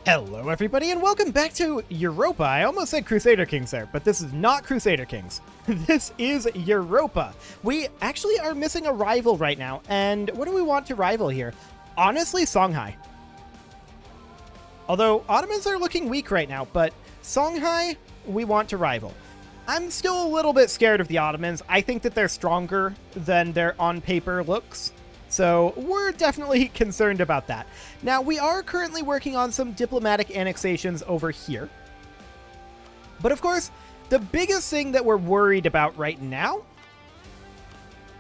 Hello everybody and welcome back to Europa. I almost said Crusader Kings there, but this is not Crusader Kings. This is Europa. We actually are missing a rival right now, and what do we want to rival here? Honestly, Songhai. Although Ottomans are looking weak right now, but Songhai we want to rival. I'm still a little bit scared of the Ottomans. I think that they're stronger than their on-paper looks. So we're definitely concerned about that. Now, we are currently working on some diplomatic annexations over here. But of course, the biggest thing that we're worried about right now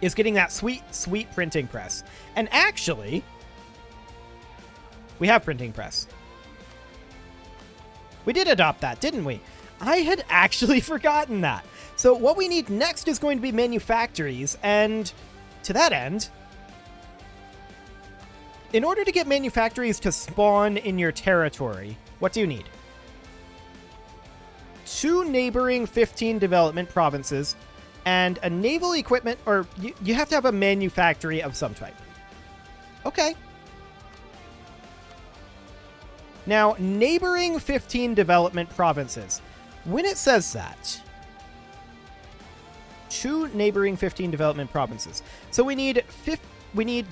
is getting that sweet, sweet printing press. And actually, we have printing press. We did adopt that, didn't we? I had actually forgotten that. So what we need next is going to be manufactories, and to that end, in order to get manufactories to spawn in your territory, what do you need? 2 neighboring 15 development provinces and a naval equipment, or you have to have a manufactory of some type. Okay. Now, neighboring 15 development provinces. When it says that, 2 neighboring 15 development provinces. So we need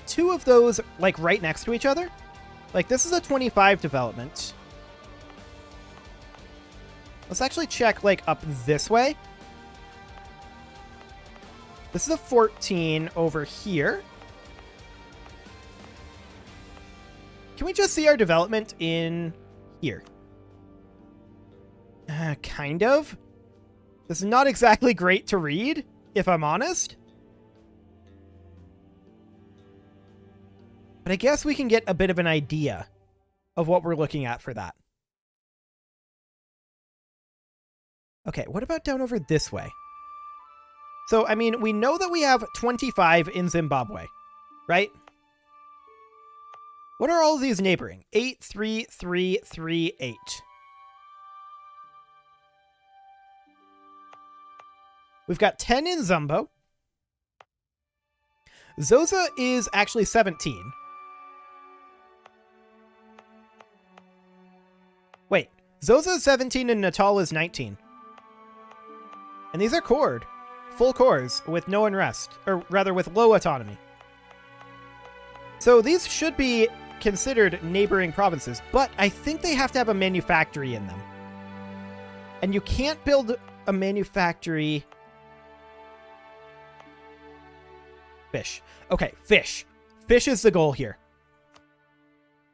2 of those, like, right next to each other. Like, this is a 25 development. Let's actually check, like, up this way. This is a 14 over here. Can we just see our development in here? Kind of. This is not exactly great to read, if I'm honest. But I guess we can get a bit of an idea of what we're looking at for that. Okay, what about down over this way? So, I mean, we know that we have 25 in Zimbabwe, right? What are all of these neighboring? 8, 3, 3, 3, 8. We've got 10 in Zumbo. Zosa is actually 17. Wait, Zosa is 17 and Natal is 19. And these are cored. Full cores with no unrest. Or rather, with low autonomy. So these should be considered neighboring provinces, but I think they have to have a manufactory in them. And you can't build a manufactory... Fish. Okay, fish. Fish is the goal here.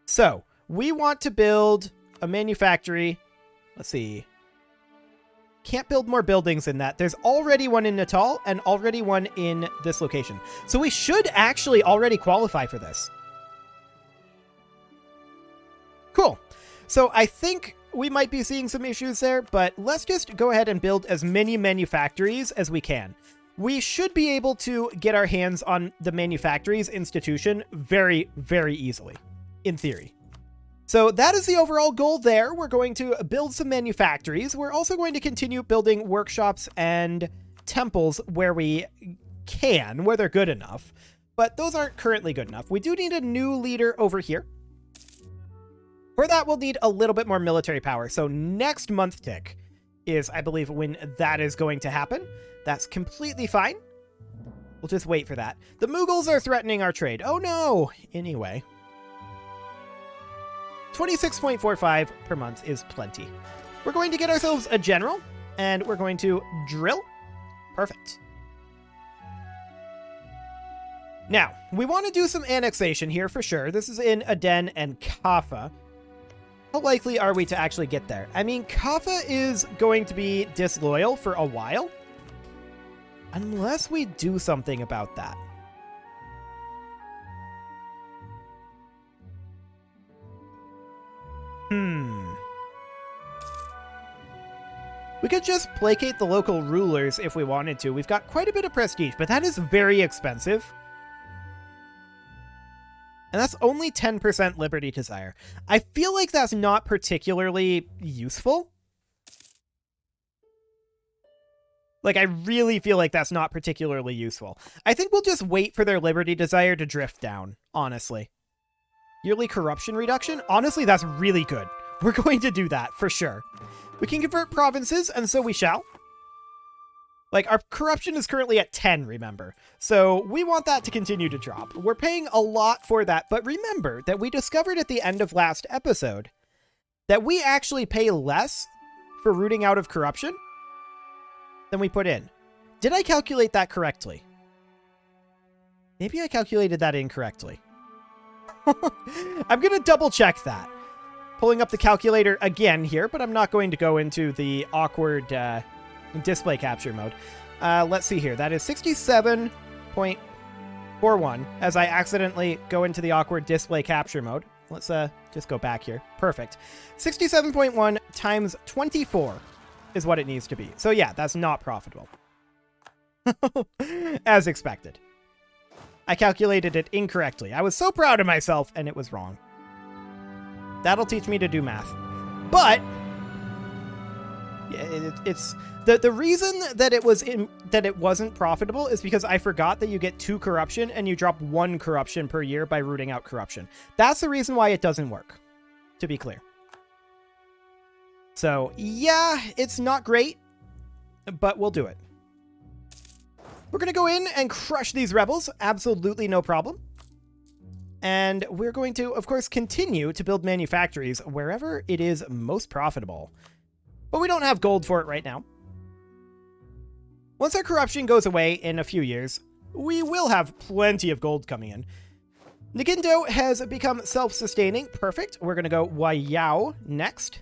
So, we want to build a manufactory. Let's see. Can't build more buildings in that. There's already one in Natal and already one in this location. So we should actually already qualify for this. Cool. So I think we might be seeing some issues there, but let's just go ahead and build as many manufactories as we can. We should be able to get our hands on the manufactories institution very, very easily, in theory. So that is the overall goal there. We're going to build some manufactories. We're also going to continue building workshops and temples where we can, where they're good enough. But those aren't currently good enough. We do need a new leader over here. For that, we'll need a little bit more military power. So next month tick is, I believe, when that is going to happen. That's completely fine. We'll just wait for that. The Mughals are threatening our trade. Oh no! Anyway. 26.45 per month is plenty. We're going to get ourselves a general, and we're going to drill. Perfect. Now, we want to do some annexation here for sure. This is in Aden and Kaffa. How likely are we to actually get there? I mean, Kaffa is going to be disloyal for a while. Unless we do something about that. We could just placate the local rulers if we wanted to. We've got quite a bit of prestige, but that is very expensive. And that's only 10% Liberty Desire. I feel like that's not particularly useful. Like, I really feel like that's not particularly useful. I think we'll just wait for their Liberty Desire to drift down, honestly. Yearly corruption reduction? Honestly, that's really good. We're going to do that, for sure. We can convert provinces, and so we shall. Like, our corruption is currently at 10, remember? So we want that to continue to drop. We're paying a lot for that, but remember that we discovered at the end of last episode that we actually pay less for rooting out of corruption than we put in. Did I calculate that correctly? Maybe I calculated that incorrectly. I'm going to double check that. Pulling up the calculator again here, but I'm not going to go into the awkward display capture mode. Let's see here. That is 67.41 as I accidentally go into the awkward display capture mode. Let's just go back here. Perfect. 67.1 times 24 is what it needs to be. So yeah, that's not profitable. As expected. I calculated it incorrectly. I was so proud of myself, and it was wrong. That'll teach me to do math. But it's the reason that it wasn't profitable is because I forgot that you get 2 corruption and you drop 1 corruption per year by rooting out corruption. That's the reason why it doesn't work, to be clear. So yeah, it's not great, but we'll do it. We're going to go in and crush these rebels. Absolutely no problem. And we're going to, of course, continue to build manufactories wherever it is most profitable. But we don't have gold for it right now. Once our corruption goes away in a few years, we will have plenty of gold coming in. Nikindo has become self-sustaining. Perfect. We're going to go Wayao next.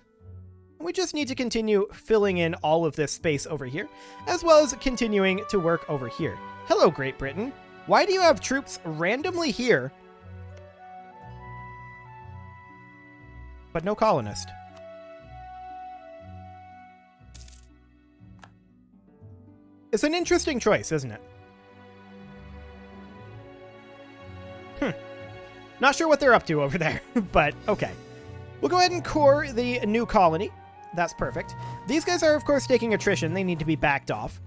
We just need to continue filling in all of this space over here, as well as continuing to work over here. Hello, Great Britain. Why do you have troops randomly here, but no colonist? It's an interesting choice, isn't it? Not sure what they're up to over there, but okay. We'll go ahead and core the new colony. That's perfect. These guys are, of course, taking attrition. They need to be backed off.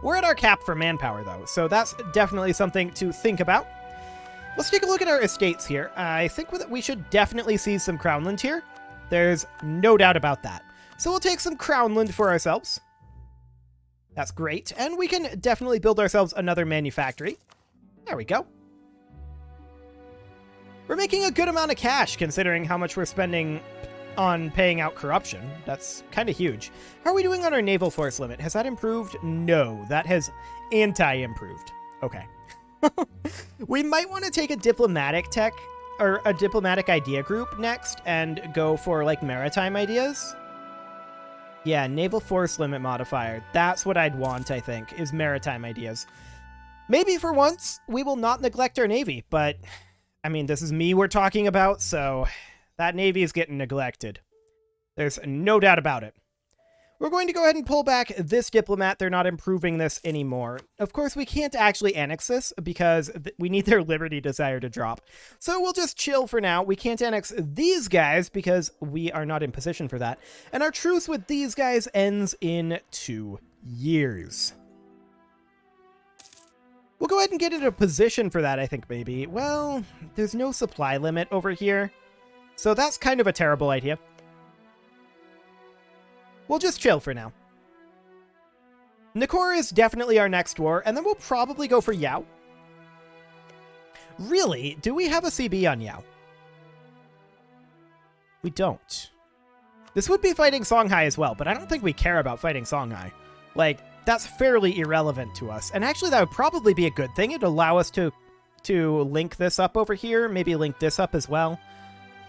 We're at our cap for manpower, though, so that's definitely something to think about. Let's take a look at our estates here. I think we should definitely see some Crownland here. There's no doubt about that. So we'll take some Crownland for ourselves. That's great. And we can definitely build ourselves another manufactory. There we go. We're making a good amount of cash, considering how much we're spending on paying out corruption. That's kind of huge. How are we doing on our naval force limit? Has that improved? No, that has anti-improved. Okay. We might want to take a diplomatic tech or a diplomatic idea group next and go for like maritime ideas. Yeah, naval force limit modifier. That's what I'd want, I think, is maritime ideas. Maybe for once we will not neglect our navy, but I mean, this is me we're talking about, so that navy is getting neglected. There's no doubt about it. We're going to go ahead and pull back this diplomat. They're not improving this anymore. Of course, we can't actually annex this because we need their liberty desire to drop. So we'll just chill for now. We can't annex these guys because we are not in position for that. And our truce with these guys ends in 2 years. We'll go ahead and get into a position for that, I think, maybe. Well, there's no supply limit over here. So that's kind of a terrible idea. We'll just chill for now. Nakor is definitely our next war, and then we'll probably go for Yao. Really? Do we have a CB on Yao? We don't. This would be fighting Songhai as well, but I don't think we care about fighting Songhai. Like, that's fairly irrelevant to us. And actually, that would probably be a good thing. It'd allow us to link this up over here, maybe link this up as well.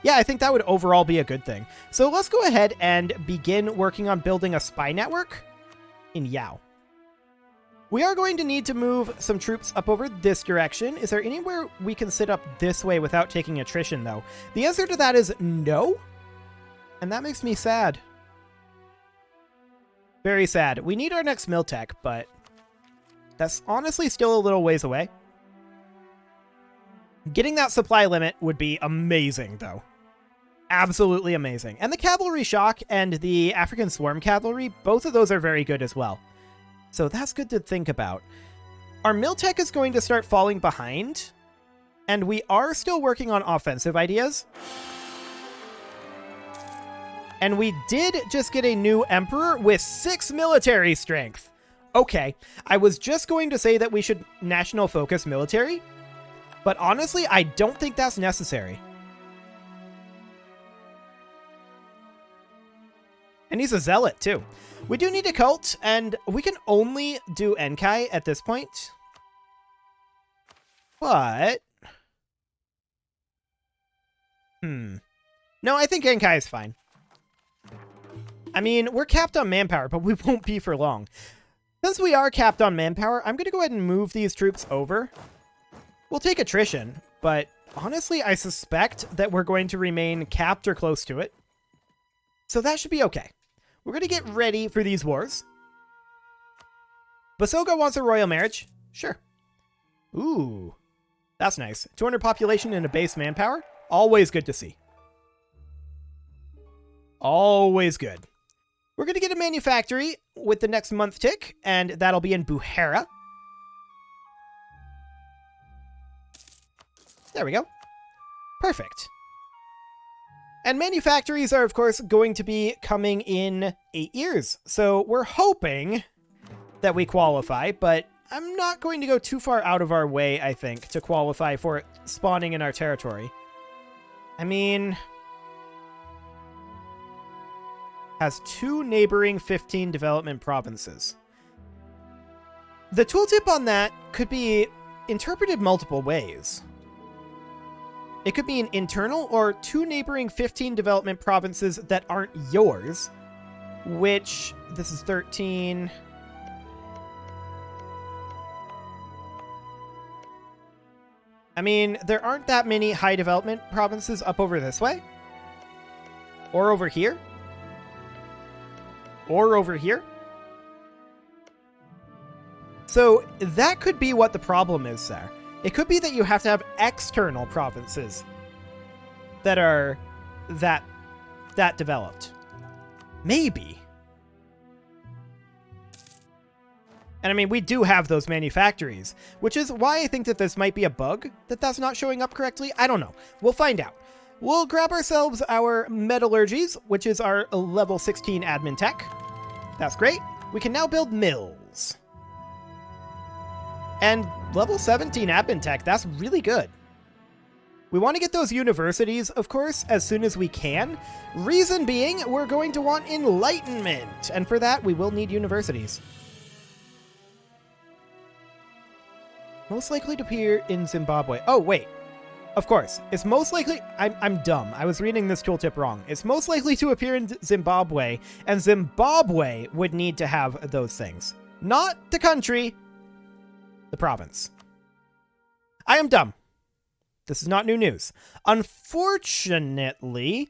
Yeah, I think that would overall be a good thing. So let's go ahead and begin working on building a spy network in Yao. We are going to need to move some troops up over this direction. Is there anywhere we can sit up this way without taking attrition, though? The answer to that is no. And that makes me sad. Very sad. We need our next Miltech, but that's honestly still a little ways away. Getting that supply limit would be amazing, though. Absolutely amazing. And the Cavalry Shock and the African Swarm Cavalry, both of those are very good as well. So that's good to think about. Our Miltech is going to start falling behind, and we are still working on offensive ideas. And we did just get a new emperor with 6 military strength. Okay, I was just going to say that we should national focus military, but honestly, I don't think that's necessary. And he's a zealot, too. We do need a cult, and we can only do Enkai at this point. But... No, I think Enkai is fine. I mean, we're capped on manpower, but we won't be for long. Since we are capped on manpower, I'm going to go ahead and move these troops over. We'll take attrition, but honestly, I suspect that we're going to remain capped or close to it. So that should be okay. We're going to get ready for these wars. Basoga wants a royal marriage. Sure. Ooh, that's nice. 200 population and a base manpower. Always good to see. Always good. We're going to get a manufactory with the next month tick, and that'll be in Buhera. There we go. Perfect. And manufactories are, of course, going to be coming in 8 years. So we're hoping that we qualify, but I'm not going to go too far out of our way, I think, to qualify for it spawning in our territory. I mean... has 2 neighboring 15 development provinces. The tooltip on that could be interpreted multiple ways. It could mean internal or 2 neighboring 15 development provinces that aren't yours, which, this is 13. I mean, there aren't that many high development provinces up over this way. Or over here. Or over here. So that could be what the problem is there. It could be that you have to have external provinces that are that developed. Maybe. And I mean, we do have those manufactories, which is why I think that this might be a bug, that that's not showing up correctly. I don't know. We'll find out. We'll grab ourselves our metallurgies, which is our level 16 admin tech. That's great. We can now build mills. And level 17 admin tech, that's really good. We want to get those universities, of course, as soon as we can. Reason being, we're going to want enlightenment. And for that, we will need universities. Most likely to appear in Zimbabwe. Oh, wait. Of course. It's most likely... I'm dumb. I was reading this tooltip wrong. It's most likely to appear in Zimbabwe, and Zimbabwe would need to have those things. Not the country. The province. I am dumb. This is not new news. Unfortunately,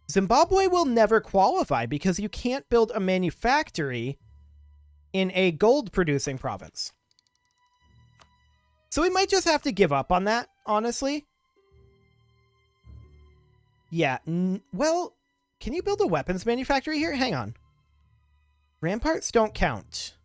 Zimbabwe will never qualify because you can't build a manufactory in a gold-producing province. So we might just have to give up on that, honestly. Yeah, well, can you build a weapons manufactory here? Hang on. Ramparts don't count.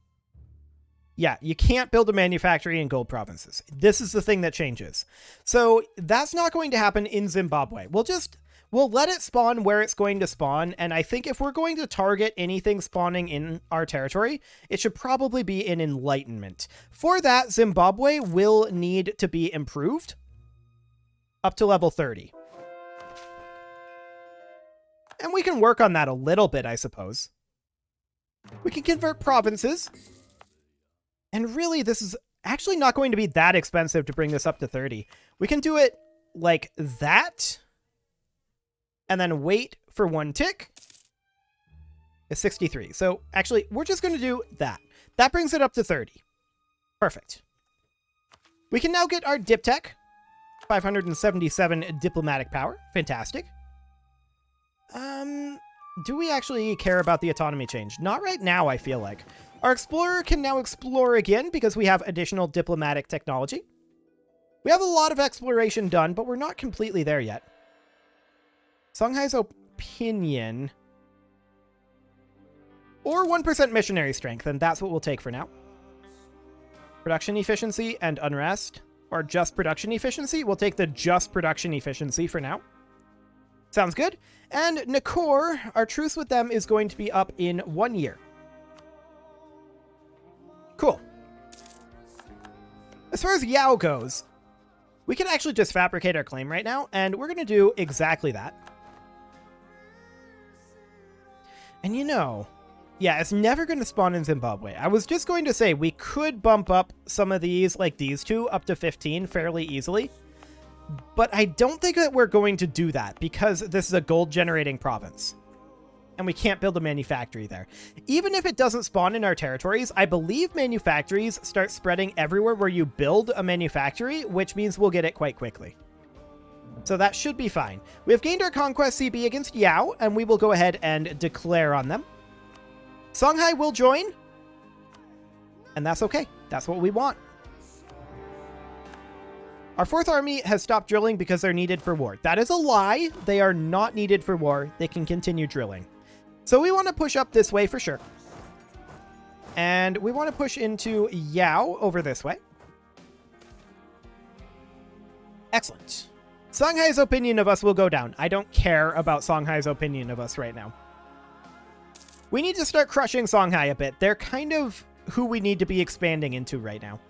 Yeah, you can't build a manufactory in gold provinces. This is the thing that changes. So that's not going to happen in Zimbabwe. We'll let it spawn where it's going to spawn, and I think if we're going to target anything spawning in our territory, it should probably be in enlightenment. For that, Zimbabwe will need to be improved up to level 30. And we can work on that a little bit, I suppose. We can convert provinces. And really, this is actually not going to be that expensive to bring this up to 30. We can do it like that. And then wait for 1 tick. It's 63. So actually, we're just going to do that. That brings it up to 30. Perfect. We can now get our dip tech. 577 diplomatic power. Fantastic. Do we actually care about the autonomy change? Not right now, I feel like. Our explorer can now explore again because we have additional diplomatic technology. We have a lot of exploration done, but we're not completely there yet. Songhai's opinion. Or 1% missionary strength, and that's what we'll take for now. Production efficiency and unrest. Or just production efficiency. We'll take the just production efficiency for now. Sounds good. And Nakor, our truce with them is going to be up in 1 year. Cool. As far as Yao goes, we can actually just fabricate our claim right now, and we're going to do exactly that. And you know, yeah, it's never going to spawn in Zimbabwe. I was just going to say we could bump up some of these, like these two, up to 15 fairly easily. But I don't think that we're going to do that because this is a gold-generating province. And we can't build a manufactory there. Even if it doesn't spawn in our territories, I believe manufactories start spreading everywhere where you build a manufactory, which means we'll get it quite quickly. So that should be fine. We have gained our Conquest CB against Yao, and we will go ahead and declare on them. Songhai will join, and that's okay. That's what we want. Our 4th Army has stopped drilling because they're needed for war. That is a lie. They are not needed for war. They can continue drilling. So we want to push up this way for sure. And we want to push into Yao over this way. Excellent. Songhai's opinion of us will go down. I don't care about Songhai's opinion of us right now. We need to start crushing Songhai a bit. They're kind of who we need to be expanding into right now.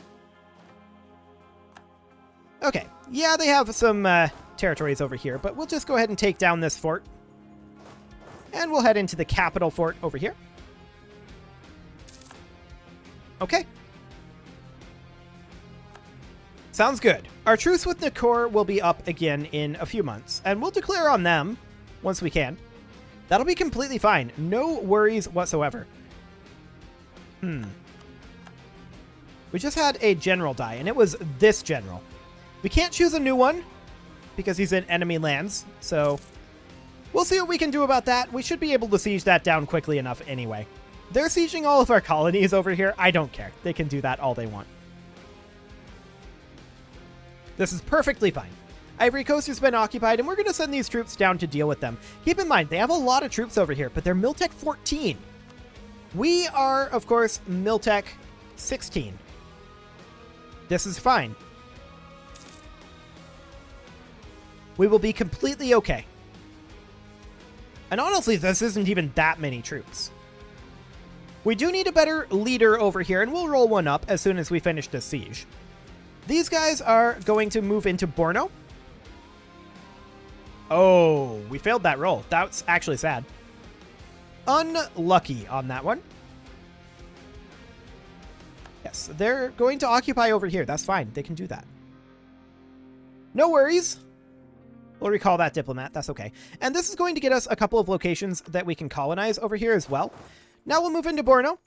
Okay, yeah, they have some territories over here, but we'll just go ahead and take down this fort. And we'll head into the capital fort over here. Okay. Sounds good. Our truce with Nakor will be up again in a few months, and we'll declare on them once we can. That'll be completely fine. No worries whatsoever. We just had a general die, and it was this general. We can't choose a new one because he's in enemy lands, so we'll see what we can do about that. We should be able to siege that down quickly enough anyway. They're sieging all of our colonies over here. I don't care. They can do that all they want. This is perfectly fine. Ivory Coast has been occupied, and we're going to send these troops down to deal with them. Keep in mind, they have a lot of troops over here, but they're Miltech 14. We are, of course, Miltech 16. This is fine. We will be completely okay. And honestly, this isn't even that many troops. We do need a better leader over here, and we'll roll one up as soon as we finish this siege. These guys are going to move into Borno. Oh, we failed that roll. That's actually sad. Unlucky on that one. Yes, they're going to occupy over here. That's fine. They can do that. No worries. We'll recall that diplomat. That's okay. And this is going to get us a couple of locations that we can colonize over here as well. Now we'll move into Borno.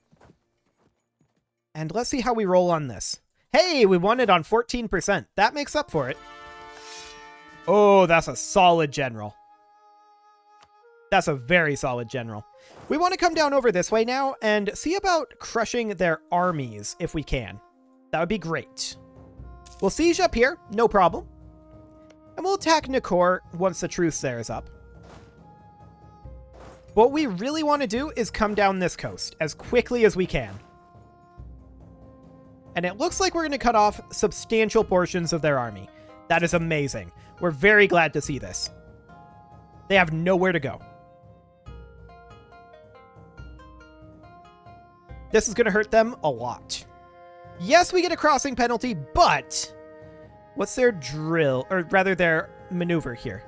And let's see how we roll on this. Hey, we won it on 14%. That makes up for it. Oh, that's a solid general. That's a very solid general. We want to come down over this way now and see about crushing their armies if we can. That would be great. We'll siege up here, no problem. And we'll attack Nakor once the truce there is up. What we really want to do is come down this coast as quickly as we can. And it looks like we're going to cut off substantial portions of their army. That is amazing. We're very glad to see this. They have nowhere to go. This is going to hurt them a lot. Yes, we get a crossing penalty, but what's their drill, or rather their maneuver here?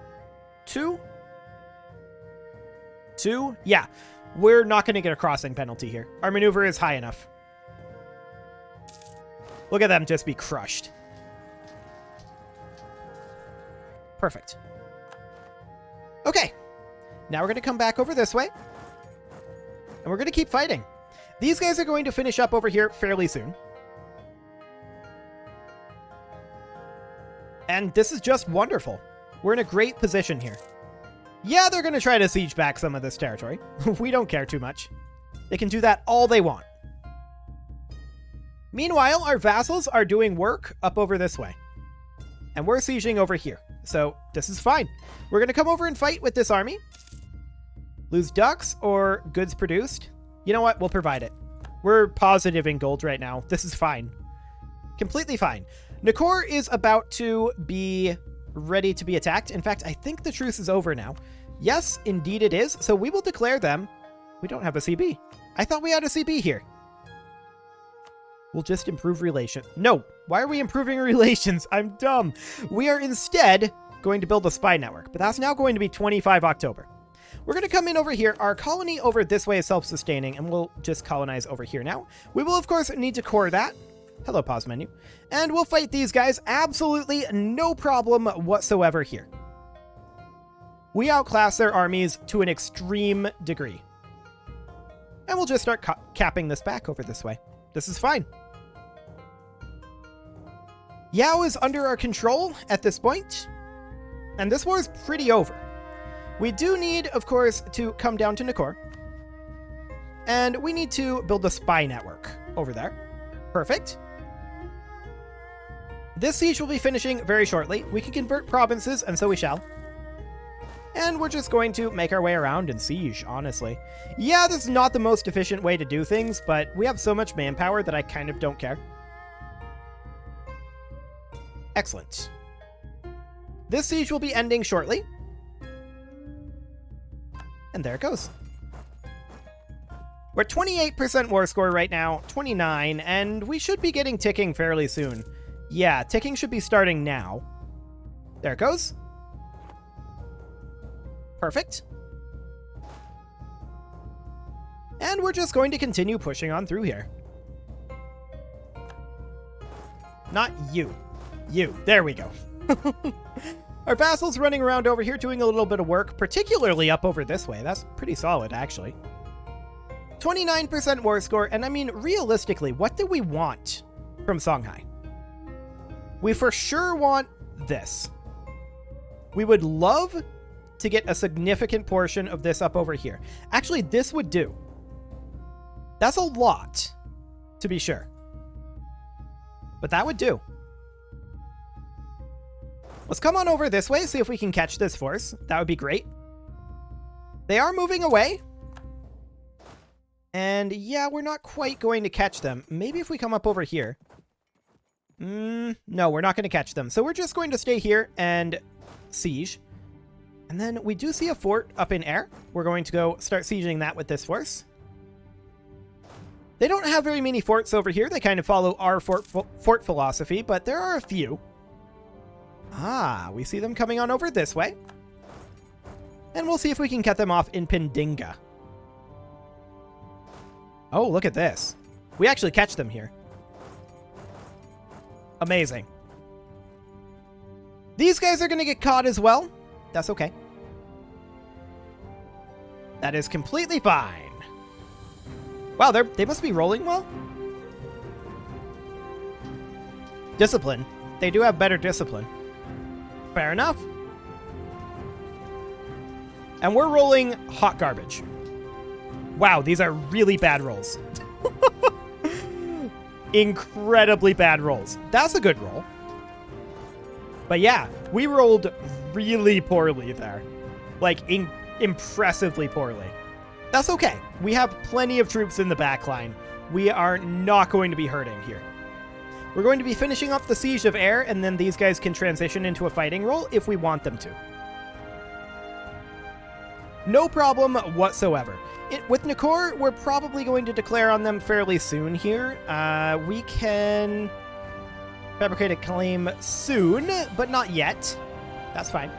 2? 2? Yeah, we're not going to get a crossing penalty here. Our maneuver is high enough. Look at them just be crushed. Perfect. Okay. Now we're going to come back over this way. And we're going to keep fighting. These guys are going to finish up over here fairly soon. And this is just wonderful. We're in a great position here. Yeah, they're going to try to siege back some of this territory. We don't care too much. They can do that all they want. Meanwhile, our vassals are doing work up over this way. And we're sieging over here. So this is fine. We're going to come over and fight with this army. Lose ducks or goods produced. You know what? We'll provide it. We're positive in gold right now. This is fine. Completely fine. Nakor is about to be ready to be attacked. In fact, I think the truce is over now Yes, indeed it is. So we will declare them. We don't have a CB. I thought we had a CB here. We'll just improve relations. No, why are we improving relations? I'm dumb. We are instead going to build a spy network, but that's now going to be 25 October. We're going to come in over here. Our colony over this way is self-sustaining, and we'll just colonize over here now. We will, of course, need to core that. Hello, pause menu. And we'll fight these guys. Absolutely no problem whatsoever here. We outclass their armies to an extreme degree. And we'll just start capping this back over this way. This is fine. Yao is under our control at this point, and this war is pretty over. We do need, of course, to come down to Nakor, and we need to build a spy network over there. Perfect. This siege will be finishing very shortly. We can convert provinces, and so we shall. And we're just going to make our way around and siege, honestly. Yeah, this is not the most efficient way to do things, but we have so much manpower that I kind of don't care. Excellent. This siege will be ending shortly. And there it goes. We're at 28% war score right now, 29, and we should be getting ticking fairly soon. Yeah, ticking should be starting now. There it goes. Perfect. And we're just going to continue pushing on through here. Not you. You. There we go. Our vassal's running around over here doing a little bit of work, particularly up over this way. That's pretty solid, actually. 29% war score, and I mean, realistically, what do we want from Songhai? We for sure want this. We would love to get a significant portion of this up over here. Actually, this would do. That's a lot, to be sure. But that would do. Let's come on over this way, see if we can catch this force. That would be great. They are moving away. And yeah, we're not quite going to catch them. Maybe if we come up over here. No, we're not going to catch them. So we're just going to stay here and siege. And then we do see a fort up in air. We're going to go start sieging that with this force. They don't have very many forts over here. They kind of follow our fort philosophy, but there are a few. Ah, we see them coming on over this way. And we'll see if we can cut them off in Pindinga. Oh, look at this. We actually catch them here. Amazing. These guys are going to get caught as well. That's okay. That is completely fine. Wow, they must be rolling well. Discipline. They do have better discipline. Fair enough. And we're rolling hot garbage. Wow, these are really bad rolls. Incredibly bad rolls. That's a good roll. But yeah, we rolled really poorly there. Like, impressively poorly. That's okay. We have plenty of troops in the back line. We are not going to be hurting here. We're going to be finishing up the Siege of Air, and then these guys can transition into a fighting role if we want them to. No problem whatsoever. With Nakor, we're probably going to declare on them fairly soon here. We can fabricate a claim soon, but not yet. That's fine.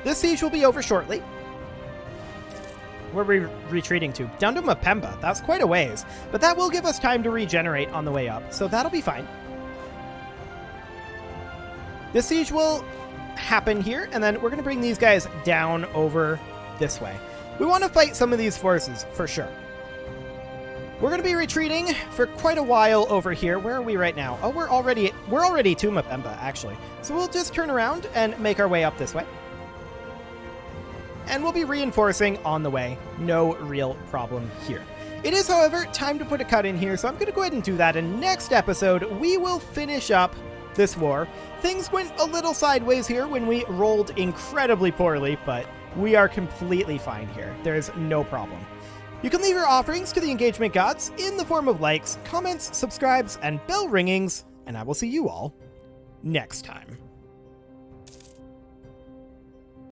This siege will be over shortly. Where are we retreating to? Down to Mapemba. That's quite a ways, but that will give us time to regenerate on the way up, so that'll be fine. This siege will happen here, and then we're going to bring these guys down over this way. We want to fight some of these forces, for sure. We're going to be retreating for quite a while over here. Where are we right now? Oh, we're already to Mapemba, actually. So we'll just turn around and make our way up this way. And we'll be reinforcing on the way. No real problem here. It is, however, time to put a cut in here, so I'm going to go ahead and do that. And next episode, we will finish up this war. Things went a little sideways here when we rolled incredibly poorly, but we are completely fine here. There's no problem. You can leave your offerings to the engagement gods in the form of likes, comments, subscribes, and bell ringings, and I will see you all next time.